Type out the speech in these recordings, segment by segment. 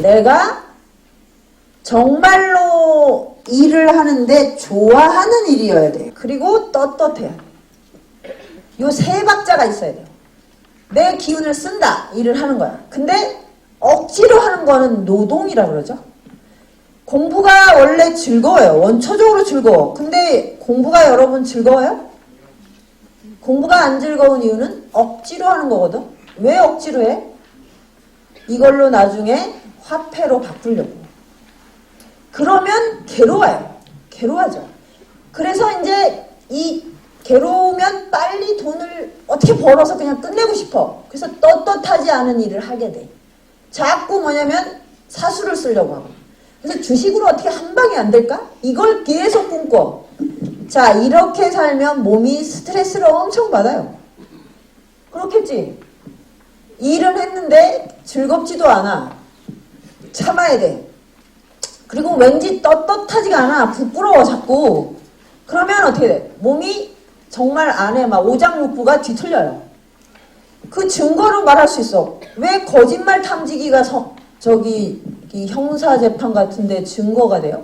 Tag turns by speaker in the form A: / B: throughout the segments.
A: 내가 정말로 일을 하는데 좋아하는 일이어야 돼. 그리고 떳떳해야 돼. 요 세 박자가 있어야 돼요. 내 기운을 쓴다. 일을 하는 거야. 근데 억지로 하는 거는 노동이라 그러죠. 공부가 원래 즐거워요. 원초적으로 즐거워. 근데 공부가 여러분 즐거워요? 공부가 안 즐거운 이유는 억지로 하는 거거든. 왜 억지로 해? 이걸로 나중에 화폐로 바꾸려고. 그러면 괴로워요. 괴로워져. 그래서 이제 이 괴로우면 빨리 돈을 어떻게 벌어서 그냥 끝내고 싶어. 그래서 떳떳하지 않은 일을 하게 돼. 자꾸 뭐냐면 사수를 쓰려고 하고. 그래서 주식으로 어떻게 한 방에 안 될까? 이걸 계속 꿈꿔. 자, 이렇게 살면 몸이 스트레스를 엄청 받아요. 그렇겠지? 일은 했는데 즐겁지도 않아. 참아야 돼. 그리고 왠지 떳떳하지가 않아. 부끄러워 자꾸. 그러면 어떻게 돼? 몸이 정말 안에 막 오장육부가 뒤틀려요. 그 증거로 말할 수 있어. 왜 거짓말 탐지기가 저기 형사재판 같은데 증거가 돼요?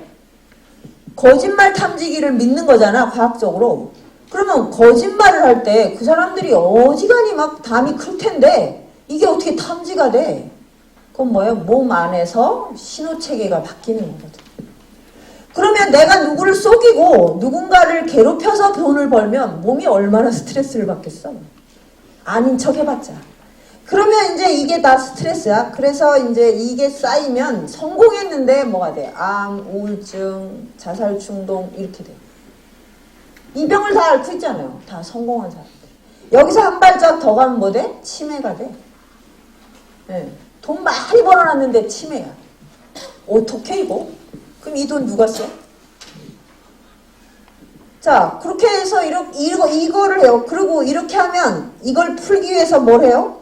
A: 거짓말 탐지기를 믿는 거잖아, 과학적으로. 그러면 거짓말을 할 때 그 사람들이 어지간히 막 담이 클 텐데 이게 어떻게 탐지가 돼? 그건 뭐예요? 몸 안에서 신호체계가 바뀌는 거거든. 그러면 내가 누구를 속이고 누군가를 괴롭혀서 돈을 벌면 몸이 얼마나 스트레스를 받겠어? 아닌 척 해봤자. 그러면 이제 이게 다 스트레스야. 그래서 이제 이게 쌓이면 성공했는데 뭐가 돼? 암, 우울증, 자살 충동 이렇게 돼. 이 병을 다 앓고 있잖아요. 다 성공한 사람. 여기서 한 발짝 더 가면 뭐 돼? 치매가 돼. 네. 돈 많이 벌어놨는데 치매야. 어떻게 이거? 그럼 이 돈 누가 써? 자, 그렇게 해서 이거를 해요. 그리고 이렇게 하면 이걸 풀기 위해서 뭘 해요?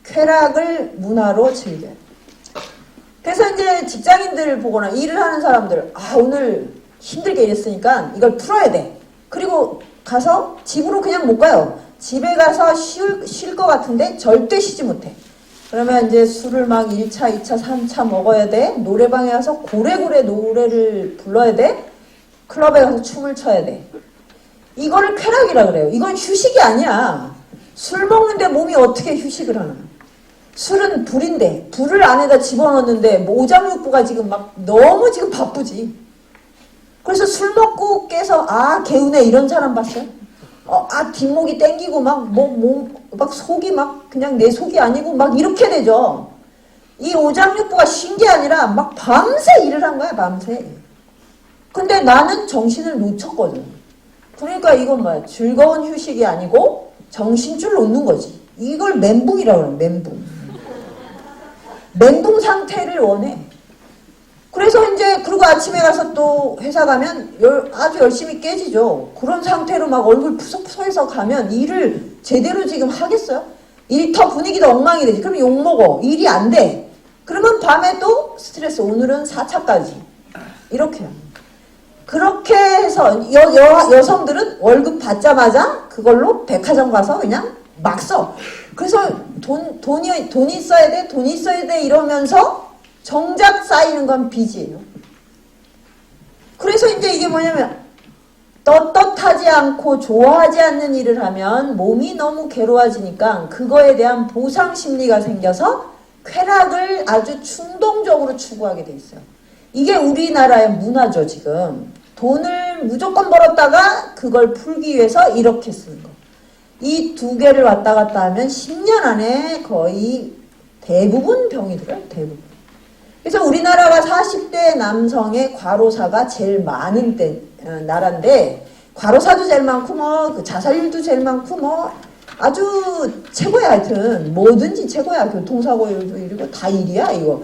A: 쾌락을 문화로 즐겨요. 그래서 이제 직장인들 보거나 일을 하는 사람들, 아, 오늘 힘들게 일했으니까 이걸 풀어야 돼. 그리고 가서 집으로 그냥 못 가요. 집에 가서 쉴 것 같은데 절대 쉬지 못해. 그러면 이제 술을 막 1차, 2차, 3차 먹어야 돼. 노래방에 가서 고래고래 노래를 불러야 돼. 클럽에 가서 춤을 춰야 돼. 이거를 쾌락이라 그래요. 이건 휴식이 아니야. 술 먹는데 몸이 어떻게 휴식을 하나. 술은 불인데 불을 안에다 집어넣는데 오장육부가 지금 막 너무 지금 바쁘지. 그래서 술 먹고 깨서 아 개운해 이런 사람 봤어요? 아 뒷목이 땡기고 막 막 속이 막 그냥 내 속이 아니고 막 이렇게 되죠. 이 오장육부가 쉰 게 아니라 막 밤새 일을 한 거야 밤새. 근데 나는 정신을 놓쳤거든. 그러니까 이건 뭐야? 즐거운 휴식이 아니고 정신줄 놓는 거지. 이걸 멘붕이라고 그래요. 멘붕. 멘붕 상태를 원해. 그래서 이제 그리고 아침에 가서 또 회사 가면 아주 열심히 깨지죠. 그런 상태로 막 얼굴 푸석푸석해서 가면 일을 제대로 지금 하겠어요? 일터 분위기도 엉망이 되지. 그럼 욕먹어. 일이 안 돼. 그러면 밤에 또 스트레스. 오늘은 4차까지. 이렇게요. 그렇게 해서 여성들은 월급 받자마자 그걸로 백화점 가서 그냥 막 써. 그래서 돈이 있어야 돼, 돈이 있어야 돼 이러면서 정작 쌓이는 건 빚이에요. 그래서 이제 이게 뭐냐면 떳떳하지 않고 좋아하지 않는 일을 하면 몸이 너무 괴로워지니까 그거에 대한 보상 심리가 생겨서 쾌락을 아주 충동적으로 추구하게 돼 있어요. 이게 우리나라의 문화죠, 지금. 돈을 무조건 벌었다가 그걸 풀기 위해서 이렇게 쓰는 거. 이 두 개를 왔다 갔다 하면 10년 안에 거의 대부분 병이 들어요, 대부분. 그래서 우리나라가 40대 남성의 과로사가 제일 많은 나라인데, 과로사도 제일 많고, 그 자살률도 제일 많고, 아주 최고야, 하여튼. 뭐든지 최고야. 교통사고율도 이러고 다 일이야, 이거.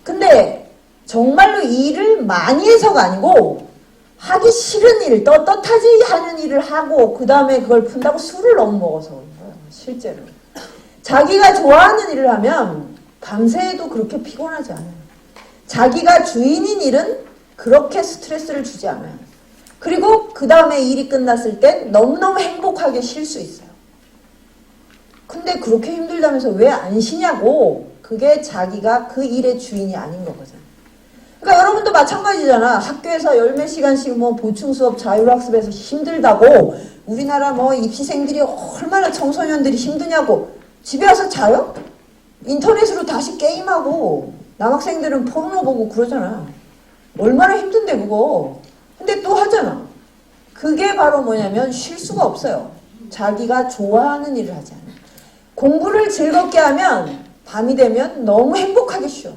A: 근데 정말로 일을 많이 해서가 아니고, 하기 싫은 일, 떳떳하지 않은 일을 하고 그 다음에 그걸 푼다고 술을 너무 먹어서 그런 거예요. 실제로. 자기가 좋아하는 일을 하면 밤새도 그렇게 피곤하지 않아요. 자기가 주인인 일은 그렇게 스트레스를 주지 않아요. 그리고 그 다음에 일이 끝났을 땐 너무너무 행복하게 쉴 수 있어요. 근데 그렇게 힘들다면서 왜 안 쉬냐고. 그게 자기가 그 일의 주인이 아닌 거거든. 그러니까 여러분도 마찬가지잖아. 학교에서 열 몇 시간씩 뭐 보충 수업, 자율학습에서 힘들다고 우리나라 뭐 입시생들이 얼마나 청소년들이 힘드냐고 집에 와서 자요? 인터넷으로 다시 게임하고 남학생들은 포르노 보고 그러잖아. 얼마나 힘든데 그거. 근데 또 하잖아. 그게 바로 뭐냐면 쉴 수가 없어요. 자기가 좋아하는 일을 하지 않아. 공부를 즐겁게 하면 밤이 되면 너무 행복하게 쉬어.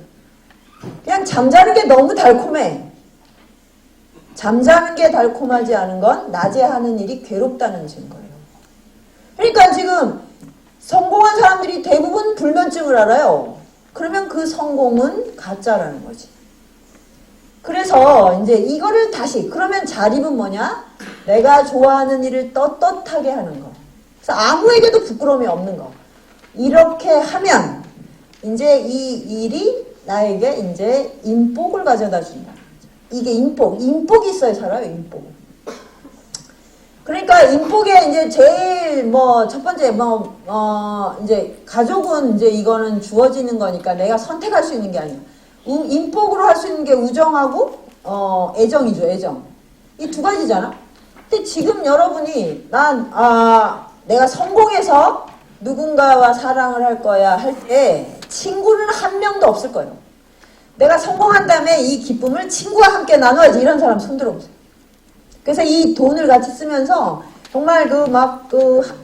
A: 그냥 잠자는 게 너무 달콤해. 잠자는 게 달콤하지 않은 건 낮에 하는 일이 괴롭다는 증거예요. 그러니까 지금 성공한 사람들이 대부분 불면증을 알아요. 그러면 그 성공은 가짜라는 거지. 그래서 이제 이거를 다시 그러면 자립은 뭐냐? 내가 좋아하는 일을 떳떳하게 하는 거. 그래서 아무에게도 부끄러움이 없는 거. 이렇게 하면 이제 이 일이 나에게 이제 인복을 가져다 준다. 이게 인복이 있어야 살아요, 인복. 그러니까 인복에 이제 제일 뭐 첫 번째 이제 가족은 이제 이거는 주어지는 거니까 내가 선택할 수 있는 게 아니야. 인복으로 할 수 있는 게 우정하고 애정이죠, 애정. 이 두 가지잖아. 근데 지금 여러분이 내가 성공해서 누군가와 사랑을 할 거야 할 때 친구는 한 명도 없을 거예요. 내가 성공한 다음에 이 기쁨을 친구와 함께 나눠야지 이런 사람 손 들어보세요. 그래서 이 돈을 같이 쓰면서 정말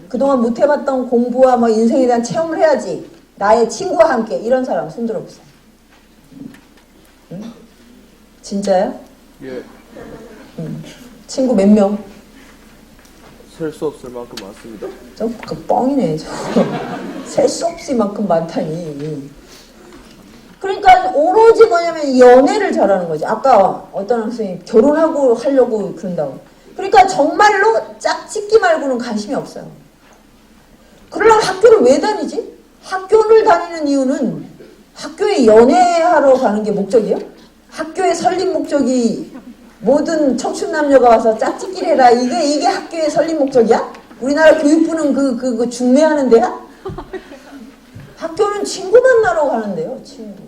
A: 그동안 못 해봤던 공부와 뭐 인생에 대한 체험을 해야지 나의 친구와 함께 이런 사람 손 들어보세요. 응? 진짜요?
B: 예.
A: 친구 몇 명?
B: 셀 수 없을 만큼 많습니다.
A: 그 뻥이네. 셀 수 없을 만큼 많다니. 그러니까 오로지 뭐냐면 연애를 잘하는 거지. 아까 어떤 학생이 결혼하고 하려고 그런다고. 그러니까 정말로 짝짓기 말고는 관심이 없어요. 그러려면 학교를 왜 다니지? 학교를 다니는 이유는 학교에 연애하러 가는 게 목적이에요? 학교의 설립 목적이 모든 청춘 남녀가 와서 짝짓기를 해라. 이게 학교의 설립 목적이야? 우리나라 교육부는 그거 중매하는 데야? 학교는 친구 만나러 가는데요, 친구.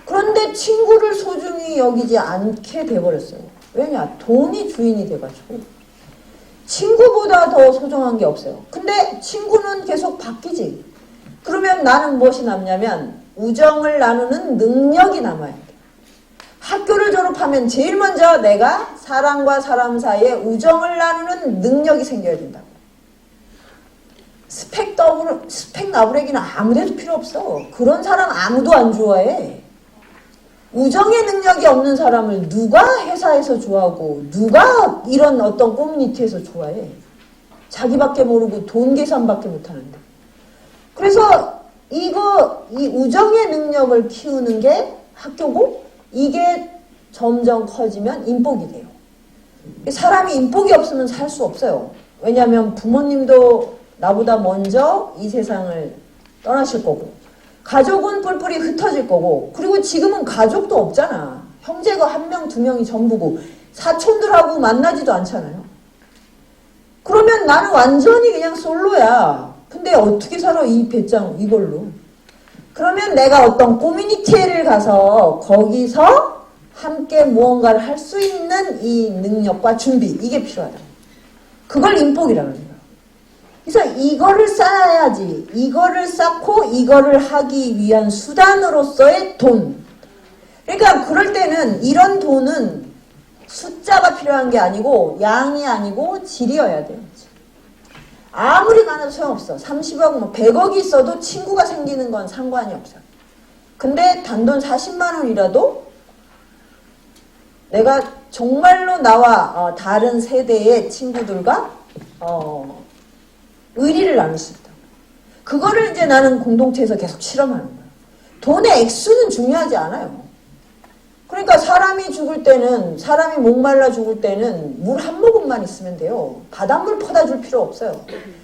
A: 그런데 친구를 소중히 여기지 않게 돼버렸어요. 왜냐? 돈이 주인이 돼가지고. 친구보다 더 소중한 게 없어요. 근데 친구는 계속 바뀌지. 그러면 나는 무엇이 남냐면 우정을 나누는 능력이 남아야 돼. 학교를 졸업하면 제일 먼저 내가 사람과 사람 사이에 우정을 나누는 능력이 생겨야 된다고. 스펙 나부레기는 아무데도 필요 없어. 그런 사람 아무도 안 좋아해. 우정의 능력이 없는 사람을 누가 회사에서 좋아하고 누가 이런 어떤 커뮤니티에서 좋아해. 자기밖에 모르고 돈 계산밖에 못하는데. 그래서 이 우정의 능력을 키우는 게 학교고 이게 점점 커지면 인복이 돼요. 사람이 인복이 없으면 살 수 없어요. 왜냐하면 부모님도 나보다 먼저 이 세상을 떠나실 거고 가족은 뿔뿔이 흩어질 거고 그리고 지금은 가족도 없잖아. 형제가 한 명, 두 명이 전부고 사촌들하고 만나지도 않잖아요. 그러면 나는 완전히 그냥 솔로야. 근데 어떻게 살아 이 배짱 이걸로. 그러면 내가 어떤 커뮤니티를 가서 거기서 함께 무언가를 할 수 있는 이 능력과 준비 이게 필요하다. 그걸 인복이라고 합니다. 그래서 이거를 쌓아야지. 이거를 쌓고 이거를 하기 위한 수단으로서의 돈. 그러니까 그럴 때는 이런 돈은 숫자가 필요한 게 아니고 양이 아니고 질이어야 돼요. 아무리 많아도 소용없어. 30억, 뭐 100억이 있어도 친구가 생기는 건 상관이 없어요. 근데 단돈 40만 원이라도 내가 정말로 나와 다른 세대의 친구들과 의리를 나눌 수 있다. 그거를 이제 나는 공동체에서 계속 실험하는 거야. 돈의 액수는 중요하지 않아요. 그러니까 사람이 죽을 때는 사람이 목말라 죽을 때는 물 한 모금만 있으면 돼요. 바닷물 퍼다 줄 필요 없어요.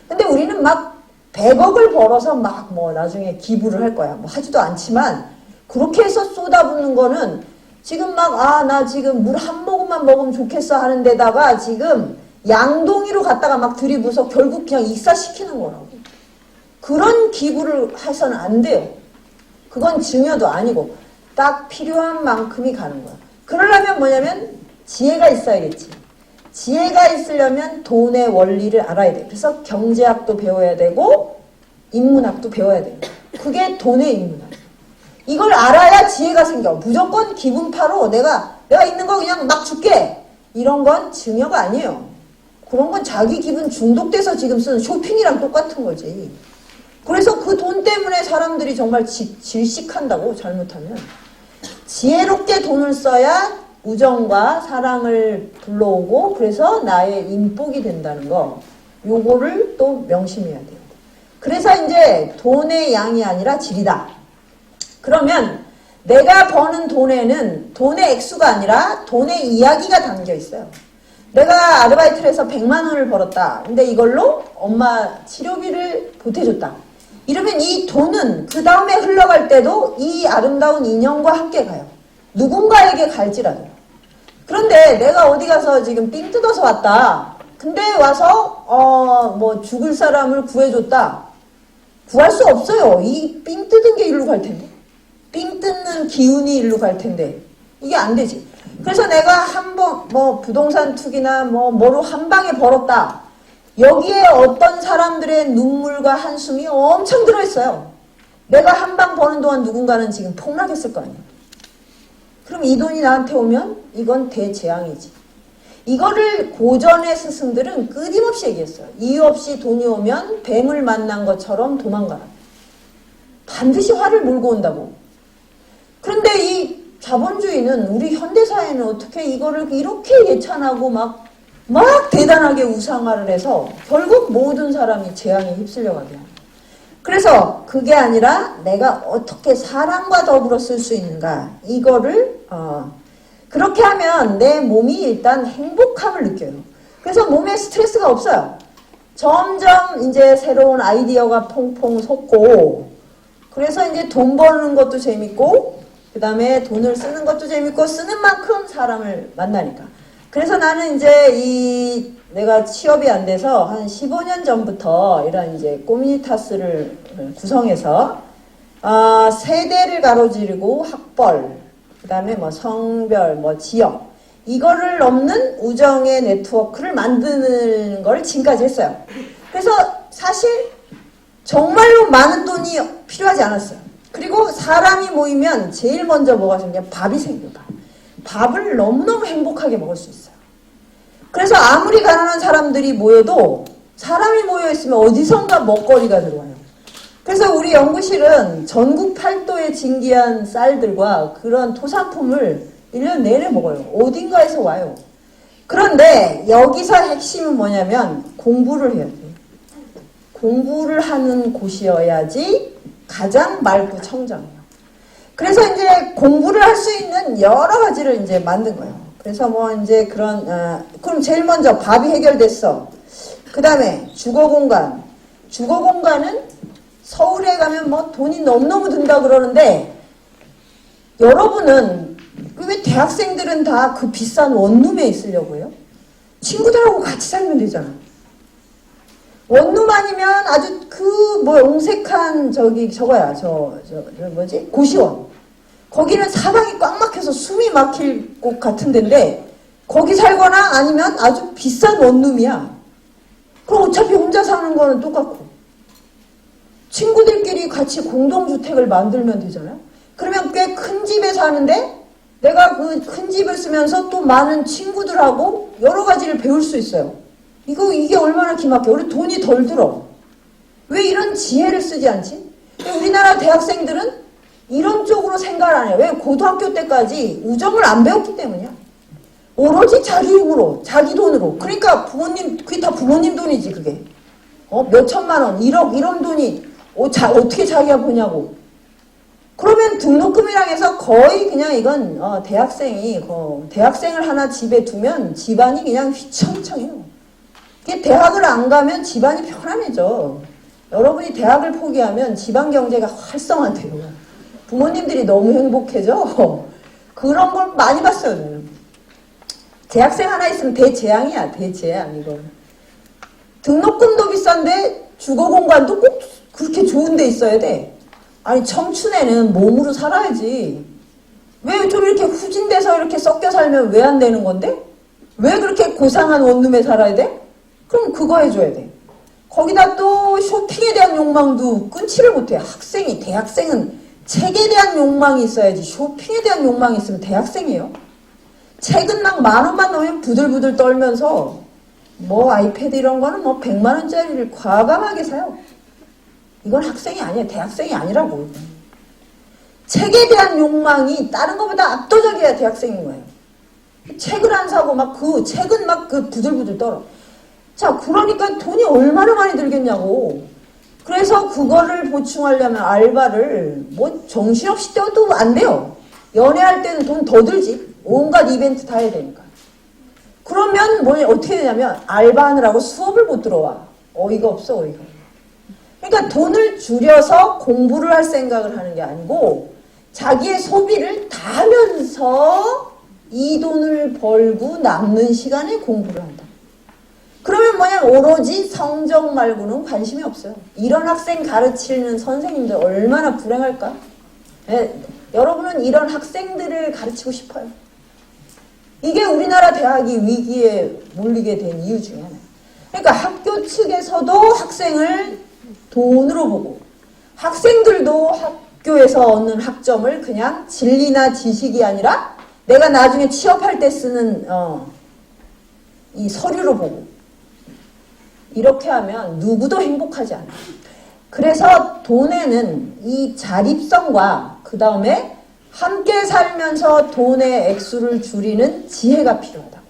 A: 근데 우리는 막 100억을 벌어서 막 뭐 나중에 기부를 할 거야. 뭐 하지도 않지만 그렇게 해서 쏟아붓는 거는 지금 막 나 지금 물 한 모금만 먹으면 좋겠어 하는 데다가 지금 양동이로 갔다가 막 들이부어서 결국 그냥 익사시키는 거라고. 그런 기부를 해서는 안 돼요. 그건 증여도 아니고 딱 필요한 만큼이 가는 거야. 그러려면 뭐냐면 지혜가 있어야겠지. 지혜가 있으려면 돈의 원리를 알아야 돼. 그래서 경제학도 배워야 되고 인문학도 배워야 돼. 그게 돈의 인문학. 이걸 알아야 지혜가 생겨. 무조건 기분파로 내가 있는 거 그냥 막 줄게. 이런 건 증여가 아니에요. 그런 건 자기 기분 중독돼서 지금 쓰는 쇼핑이랑 똑같은 거지. 그래서 그 돈 때문에 사람들이 정말 질식한다고 잘못하면. 지혜롭게 돈을 써야 우정과 사랑을 불러오고 그래서 나의 인복이 된다는 거. 요거를 또 명심해야 돼요. 그래서 이제 돈의 양이 아니라 질이다. 그러면 내가 버는 돈에는 돈의 액수가 아니라 돈의 이야기가 담겨 있어요. 내가 아르바이트를 해서 100만 원을 벌었다. 근데 이걸로 엄마 치료비를 보태줬다. 이러면 이 돈은 그 다음에 흘러갈 때도 이 아름다운 인연과 함께 가요. 누군가에게 갈지라도. 그런데 내가 어디 가서 지금 삥 뜯어서 왔다. 근데 와서 뭐 죽을 사람을 구해줬다. 구할 수 없어요. 이 삥 뜯은 게 일로 갈 텐데. 삥 뜯는 기운이 일로 갈 텐데. 이게 안 되지. 그래서 내가 한 번 뭐 부동산 투기나 뭐로 한 방에 벌었다. 여기에 어떤 사람들의 눈물과 한숨이 엄청 들어있어요. 내가 한 방 버는 동안 누군가는 지금 폭락했을 거 아니에요. 그럼 이 돈이 나한테 오면 이건 대재앙이지. 이거를 고전의 스승들은 끊임없이 얘기했어요. 이유 없이 돈이 오면 뱀을 만난 것처럼 도망가라. 반드시 화를 몰고 온다고. 그런데 이 자본주의는 우리 현대사회는 어떻게 이거를 이렇게 예찬하고 막 대단하게 우상화를 해서 결국 모든 사람이 재앙에 휩쓸려가게 합니다. 그래서 그게 아니라 내가 어떻게 사랑과 더불어 쓸 수 있는가 이거를 그렇게 하면 내 몸이 일단 행복함을 느껴요. 그래서 몸에 스트레스가 없어요. 점점 이제 새로운 아이디어가 퐁퐁 솟고 그래서 이제 돈 버는 것도 재밌고 그 다음에 돈을 쓰는 것도 재밌고 쓰는 만큼 사람을 만나니까. 그래서 나는 이제 내가 취업이 안 돼서 한 15년 전부터 이런 이제 꼬미니타스를 구성해서 세대를 가로지르고 학벌, 그 다음에 뭐 성별, 뭐 지역 이거를 넘는 우정의 네트워크를 만드는 걸 지금까지 했어요. 그래서 사실 정말로 많은 돈이 필요하지 않았어요. 그리고 사람이 모이면 제일 먼저 뭐가 생겨요? 밥이 생겨요. 밥을 너무너무 행복하게 먹을 수 있어요. 그래서 아무리 가난한 사람들이 모여도 사람이 모여있으면 어디선가 먹거리가 들어와요. 그래서 우리 연구실은 전국 8도의 진기한 쌀들과 그런 토산품을 1년 내내 먹어요. 어딘가에서 와요. 그런데 여기서 핵심은 뭐냐면 공부를 해야 돼요. 공부를 하는 곳이어야지 가장 맑고 청정해요. 그래서 이제 공부를 할 수 있는 여러 가지를 이제 만든 거예요. 그래서 뭐 이제 그런, 그럼 제일 먼저 밥이 해결됐어. 그 다음에 주거 공간. 주거 공간은 서울에 가면 뭐 돈이 너무너무 든다 그러는데 여러분은 왜 대학생들은 다 그 비싼 원룸에 있으려고 해요? 친구들하고 같이 살면 되잖아. 원룸 아니면 아주 옹색한 저거야. 뭐지? 고시원. 거기는 사방이 꽉 막혀서 숨이 막힐 곳 같은 데인데 거기 살거나 아니면 아주 비싼 원룸이야. 그럼 어차피 혼자 사는 거는 똑같고 친구들끼리 같이 공동주택을 만들면 되잖아요. 그러면 꽤 큰 집에 사는데 내가 그 큰 집을 쓰면서 또 많은 친구들하고 여러 가지를 배울 수 있어요. 이게 얼마나 기막혀. 우리 돈이 덜 들어. 왜 이런 지혜를 쓰지 않지? 우리나라 대학생들은 이런 쪽으로 생각을 안 해요. 왜? 고등학교 때까지 우정을 안 배웠기 때문이야. 오로지 자기 힘으로, 자기 돈으로. 그러니까 그게 다 부모님 돈이지, 그게. 몇 천만 원, 1억, 이런 돈이 어떻게 자기가 보냐고. 그러면 등록금이랑 해서 거의 그냥 이건 대학생을 하나 집에 두면 집안이 그냥 휘청휘청해요. 대학을 안 가면 집안이 편안해져. 여러분이 대학을 포기하면 집안 경제가 활성화돼요. 부모님들이 너무 행복해져. 그런 걸 많이 봤어요, 저는. 대학생 하나 있으면 대재앙이야, 대재앙, 이거. 등록금도 비싼데 주거 공간도 꼭 그렇게 좋은 데 있어야 돼. 아니 청춘에는 몸으로 살아야지. 왜 좀 이렇게 후진돼서 이렇게 섞여 살면 왜 안 되는 건데? 왜 그렇게 고상한 원룸에 살아야 돼? 그럼 그거 해줘야 돼. 거기다 또 쇼핑에 대한 욕망도 끊지를 못해. 대학생은 책에 대한 욕망이 있어야지. 쇼핑에 대한 욕망이 있으면 대학생이에요. 책은 막 10,000원만 넣으면 부들부들 떨면서 뭐 아이패드 이런 거는 뭐 100만원짜리를 과감하게 사요. 이건 학생이 아니에요. 대학생이 아니라고. 책에 대한 욕망이 다른 것보다 압도적이어야 대학생인 거예요. 책을 안 사고 막 그 책은 막 그 부들부들 떨어. 자, 그러니까 돈이 얼마나 많이 들겠냐고. 그래서 그거를 보충하려면 알바를 뭐 정신없이 떼어도 안 돼요. 연애할 때는 돈 더 들지. 온갖 이벤트 다 해야 되니까. 그러면 뭐 어떻게 되냐면 알바하느라고 수업을 못 들어와. 어이가 없어, 어이가. 그러니까 돈을 줄여서 공부를 할 생각을 하는 게 아니고 자기의 소비를 다 하면서 이 돈을 벌고 남는 시간에 공부를 한다. 그러면 뭐냐, 오로지 성적 말고는 관심이 없어요. 이런 학생 가르치는 선생님들 얼마나 불행할까? 여러분은 이런 학생들을 가르치고 싶어요. 이게 우리나라 대학이 위기에 몰리게 된 이유 중에 하나예요. 그러니까 학교 측에서도 학생을 돈으로 보고 학생들도 학교에서 얻는 학점을 그냥 진리나 지식이 아니라 내가 나중에 취업할 때 쓰는 이 서류로 보고 이렇게 하면 누구도 행복하지 않아요. 그래서 돈에는 이 자립성과 그 다음에 함께 살면서 돈의 액수를 줄이는 지혜가 필요하다고.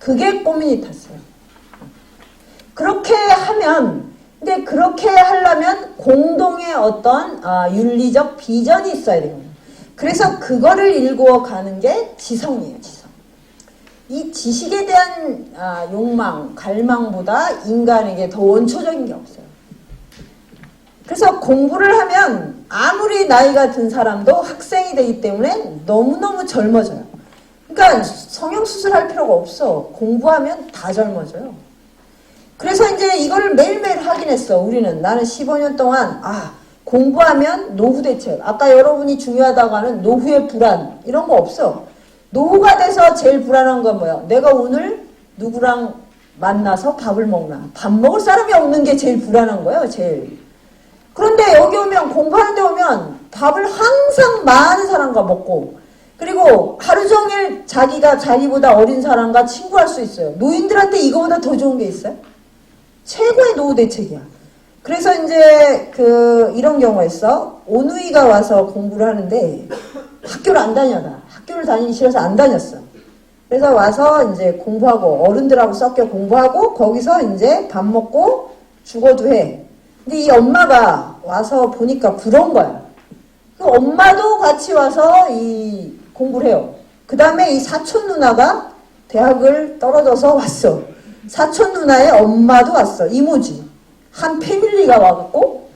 A: 그게 꼬민이 탔어요. 그렇게 하면, 근데 그렇게 하려면 공동의 어떤 윤리적 비전이 있어야 되거든요. 그래서 그거를 일구어가는 게 지성이에요. 지성. 이 지식에 대한 욕망, 갈망보다 인간에게 더 원초적인 게 없어요. 그래서 공부를 하면 아무리 나이가 든 사람도 학생이 되기 때문에 너무너무 젊어져요. 그러니까 성형수술할 필요가 없어. 공부하면 다 젊어져요. 그래서 이제 이거를 매일매일 확인했어. 나는 15년 동안 공부하면 노후 대책. 아까 여러분이 중요하다고 하는 노후의 불안 이런 거 없어. 노후가 돼서 제일 불안한 건 뭐야? 내가 오늘 누구랑 만나서 밥을 먹나? 밥 먹을 사람이 없는 게 제일 불안한 거예요. 제일. 그런데 여기 오면 공부하는 데 오면 밥을 항상 많은 사람과 먹고 그리고 하루 종일 자기가 자기보다 어린 사람과 친구할 수 있어요. 노인들한테 이거보다 더 좋은 게 있어요? 최고의 노후 대책이야. 그래서 이제 이런 경우가 있어. 오누이가 와서 공부를 하는데 학교를 안 다녀라. 학교를 다니기 싫어서 안 다녔어. 그래서 와서 이제 공부하고 어른들하고 섞여 공부하고 거기서 이제 밥 먹고 죽어도 해. 근데 이 엄마가 와서 보니까 부러운 거야. 그 엄마도 같이 와서 이 공부를 해요. 그 다음에 이 사촌 누나가 대학을 떨어져서 왔어. 사촌 누나의 엄마도 왔어. 이모지. 한 패밀리가 와갖고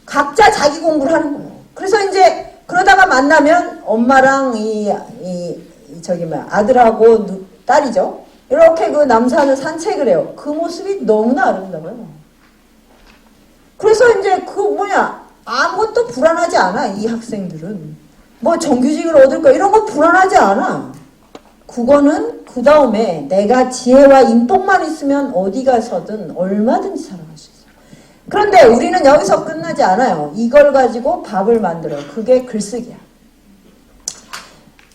A: 각자 자기 공부를 하는 거예요. 그래서 이제 그러다가 만나면 엄마랑 아들하고 딸이죠. 이렇게 그 남산을 산책을 해요. 그 모습이 너무나 아름다워요. 그래서 이제 아무것도 불안하지 않아. 이 학생들은. 뭐 정규직을 얻을 거 이런 거 불안하지 않아. 그거는 그 다음에 내가 지혜와 인복만 있으면 어디 가서든 얼마든지 살아갈 수 있어요. 그런데 우리는 여기서 끝나지 않아요. 이걸 가지고 밥을 만들어요. 그게 글쓰기야.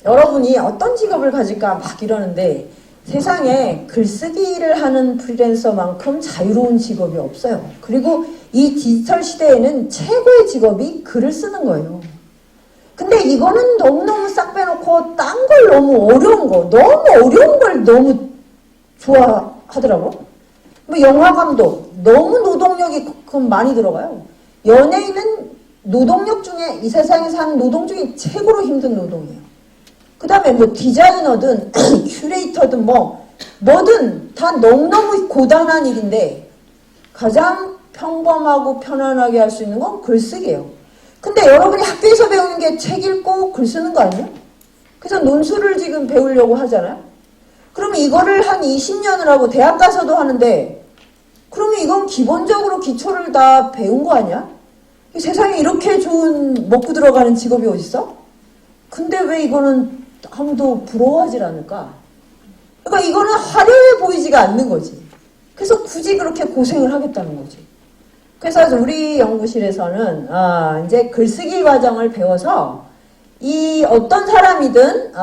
A: 여러분이 어떤 직업을 가질까 막 이러는데 세상에 글쓰기를 하는 프리랜서만큼 자유로운 직업이 없어요. 그리고 이 디지털 시대에는 최고의 직업이 글을 쓰는 거예요. 근데 이거는 너무너무 싹 빼놓고 딴 걸 너무 어려운 걸 너무 좋아하더라고. 뭐 영화 감독 너무 노동력이 많이 들어가요. 연예인은 노동력 중에 이 세상에서 하는 노동 중에 최고로 힘든 노동이에요. 그 다음에 뭐 디자이너든 큐레이터든 뭐든 다 너무너무 고단한 일인데 가장 평범하고 편안하게 할 수 있는 건 글쓰기예요. 근데 여러분이 학교에서 배우는 게 책 읽고 글 쓰는 거 아니에요? 그래서 논술을 지금 배우려고 하잖아요. 그러면 이거를 한 20년을 하고 대학 가서도 하는데 그러면 이건 기본적으로 기초를 다 배운 거 아니야? 세상에 이렇게 좋은 먹고 들어가는 직업이 어딨어? 근데 왜 이거는 아무도 부러워하지 않을까? 그러니까 이거는 화려해 보이지가 않는 거지. 그래서 굳이 그렇게 고생을 하겠다는 거지. 그래서 우리 연구실에서는 이제 글쓰기 과정을 배워서 이 어떤 사람이든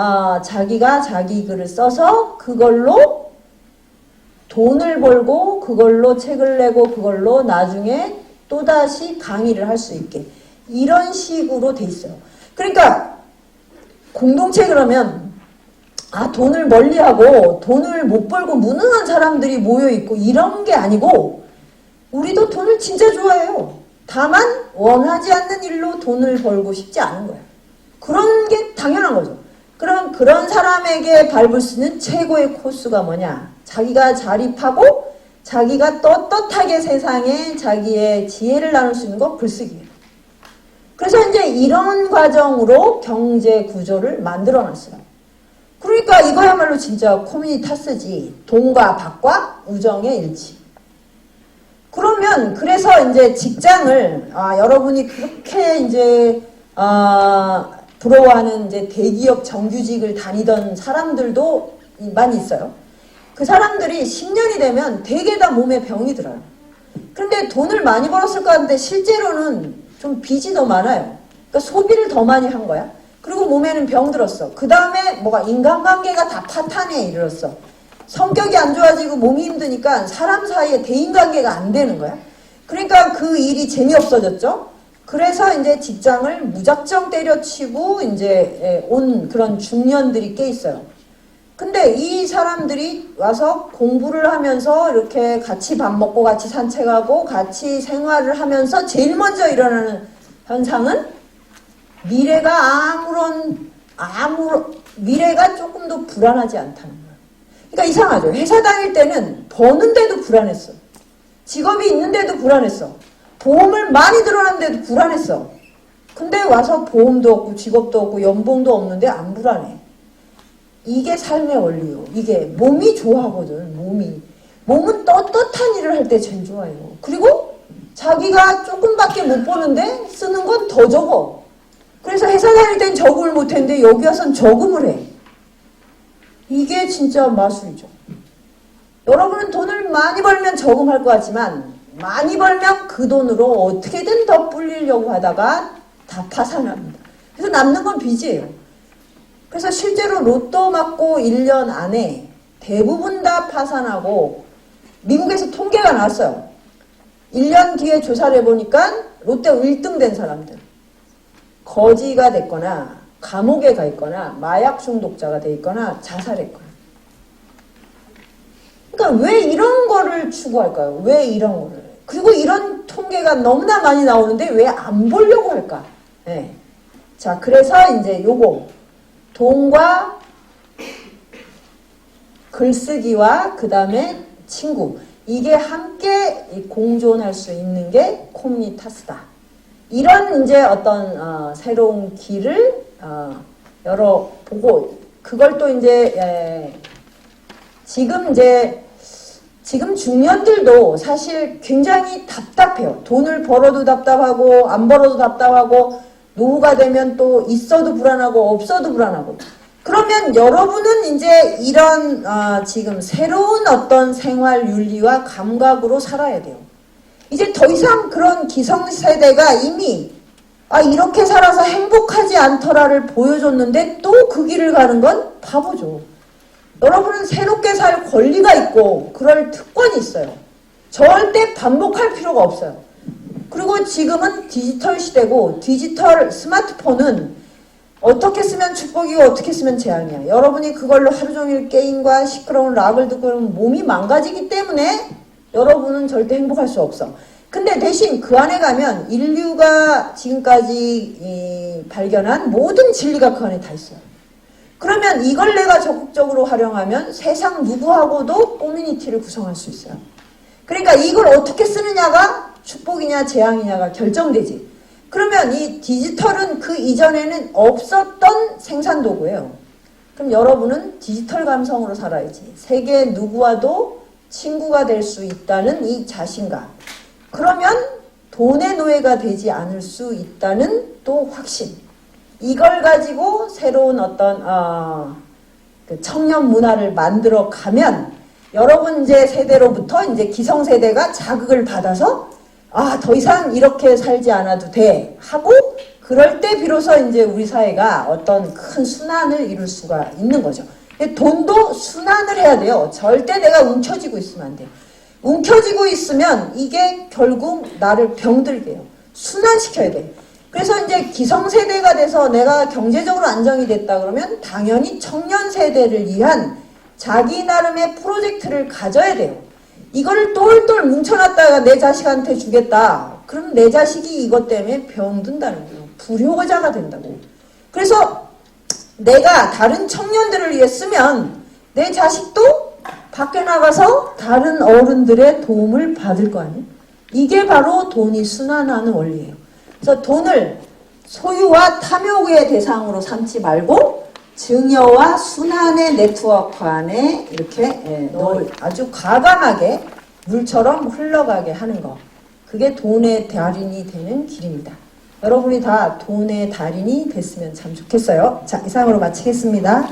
A: 자기가 자기 글을 써서 그걸로 돈을 벌고 그걸로 책을 내고 그걸로 나중에 또다시 강의를 할 수 있게 이런 식으로 돼 있어요. 그러니까 공동체 그러면 돈을 멀리하고 돈을 못 벌고 무능한 사람들이 모여있고 이런 게 아니고 우리도 돈을 진짜 좋아해요. 다만 원하지 않는 일로 돈을 벌고 싶지 않은 거예요. 그런 게 당연한 거죠. 그럼 그런 사람에게 밟을 수 있는 최고의 코스가 뭐냐? 자기가 자립하고 자기가 떳떳하게 세상에 자기의 지혜를 나눌 수 있는 거 글쓰기예요. 그래서 이제 이런 과정으로 경제 구조를 만들어 놨어요. 그러니까 이거야말로 진짜 코미니타스지. 돈과 밭과 우정의 일치. 그러면 그래서 이제 직장을 여러분이 그렇게 이제 부러워하는 이제 대기업 정규직을 다니던 사람들도 많이 있어요. 그 사람들이 10년이 되면 되게 다 몸에 병이 들어요. 그런데 돈을 많이 벌었을 것 같은데 실제로는 좀 빚이 더 많아요. 그러니까 소비를 더 많이 한 거야. 그리고 몸에는 병 들었어. 그 다음에 뭐가 인간관계가 다 파탄에 이르렀어. 성격이 안 좋아지고 몸이 힘드니까 사람 사이에 대인관계가 안 되는 거야. 그러니까 그 일이 재미없어졌죠. 그래서 이제 직장을 무작정 때려치고 이제 온 그런 중년들이 꽤 있어요. 근데 이 사람들이 와서 공부를 하면서 이렇게 같이 밥 먹고 같이 산책하고 같이 생활을 하면서 제일 먼저 일어나는 현상은 미래가 미래가 조금 더 불안하지 않다는 거예요. 그러니까 이상하죠. 회사 다닐 때는 버는데도 불안했어. 직업이 있는데도 불안했어. 보험을 많이 들어놨는데도 불안했어. 근데 와서 보험도 없고 직업도 없고 연봉도 없는데 안 불안해. 이게 삶의 원리요. 이게 몸이 좋아하거든. 몸은 떳떳한 일을 할 때 제일 좋아해요. 그리고 자기가 조금밖에 못 버는데 쓰는 건 더 적어. 그래서 회사 다닐 땐 저금을 못했는데 여기 와서는 저금을 해. 이게 진짜 마술이죠. 여러분은 돈을 많이 벌면 저금할 것 같지만 많이 벌면 그 돈으로 어떻게든 더 불리려고 하다가 다 파산합니다. 그래서 남는 건 빚이에요. 그래서 실제로 로또 맞고 1년 안에 대부분 다 파산하고 미국에서 통계가 나왔어요. 1년 뒤에 조사를 해보니까 롯데 1등 된 사람들 거지가 됐거나 감옥에 가 있거나 마약 중독자가 돼 있거나 자살했거나. 그러니까 왜 이런 거를 추구할까요? 왜 이런 거를? 그리고 이런 통계가 너무나 많이 나오는데 왜 안 보려고 할까? 네. 자, 그래서 이제 요거 돈과 글쓰기와 그 다음에 친구 이게 함께 공존할 수 있는 게 코미니타스다. 이런 이제 어떤 새로운 길을 열어보고 그걸 또 이제 지금 중년들도 사실 굉장히 답답해요. 돈을 벌어도 답답하고 안 벌어도 답답하고 노후가 되면 또 있어도 불안하고 없어도 불안하고. 그러면 여러분은 이제 이런 지금 새로운 어떤 생활 윤리와 감각으로 살아야 돼요. 이제 더 이상 그런 기성세대가 이미 이렇게 살아서 행복하지 않더라를 보여줬는데 또 그 길을 가는 건 바보죠. 여러분은 새롭게 살 권리가 있고 그럴 특권이 있어요. 절대 반복할 필요가 없어요. 그리고 지금은 디지털 시대고 디지털 스마트폰은 어떻게 쓰면 축복이고 어떻게 쓰면 재앙이야. 여러분이 그걸로 하루 종일 게임과 시끄러운 락을 듣고 그러면 몸이 망가지기 때문에 여러분은 절대 행복할 수 없어. 근데 대신 그 안에 가면 인류가 지금까지 발견한 모든 진리가 그 안에 다 있어요. 그러면 이걸 내가 적극적으로 활용하면 세상 누구하고도 커뮤니티를 구성할 수 있어요. 그러니까 이걸 어떻게 쓰느냐가 축복이냐 재앙이냐가 결정되지. 그러면 이 디지털은 그 이전에는 없었던 생산도구예요. 그럼 여러분은 디지털 감성으로 살아야지. 세계 누구와도 친구가 될 수 있다는 이 자신감. 그러면 돈의 노예가 되지 않을 수 있다는 또 확신. 이걸 가지고 새로운 어떤 그 청년 문화를 만들어 가면 여러분 이제 세대로부터 이제 기성세대가 자극을 받아서 더 이상 이렇게 살지 않아도 돼 하고 그럴 때 비로소 이제 우리 사회가 어떤 큰 순환을 이룰 수가 있는 거죠. 돈도 순환을 해야 돼요. 절대 내가 움켜쥐고 있으면 안 돼요. 움켜쥐고 있으면 이게 결국 나를 병들게 해요. 순환시켜야 돼. 그래서 이제 기성세대가 돼서 내가 경제적으로 안정이 됐다 그러면 당연히 청년 세대를 위한 자기 나름의 프로젝트를 가져야 돼요. 이걸 똘똘 뭉쳐놨다가 내 자식한테 주겠다. 그럼 내 자식이 이것 때문에 병든다는 거예요. 불효자가 된다고. 그래서 내가 다른 청년들을 위해 쓰면 내 자식도 밖에 나가서 다른 어른들의 도움을 받을 거 아니에요. 이게 바로 돈이 순환하는 원리예요. 그래서 돈을 소유와 탐욕의 대상으로 삼지 말고 증여와 순환의 네트워크 안에 이렇게 아주 과감하게 물처럼 흘러가게 하는 거. 그게 돈의 달인이 되는 길입니다. 여러분이 다 돈의 달인이 됐으면 참 좋겠어요. 자, 이상으로 마치겠습니다.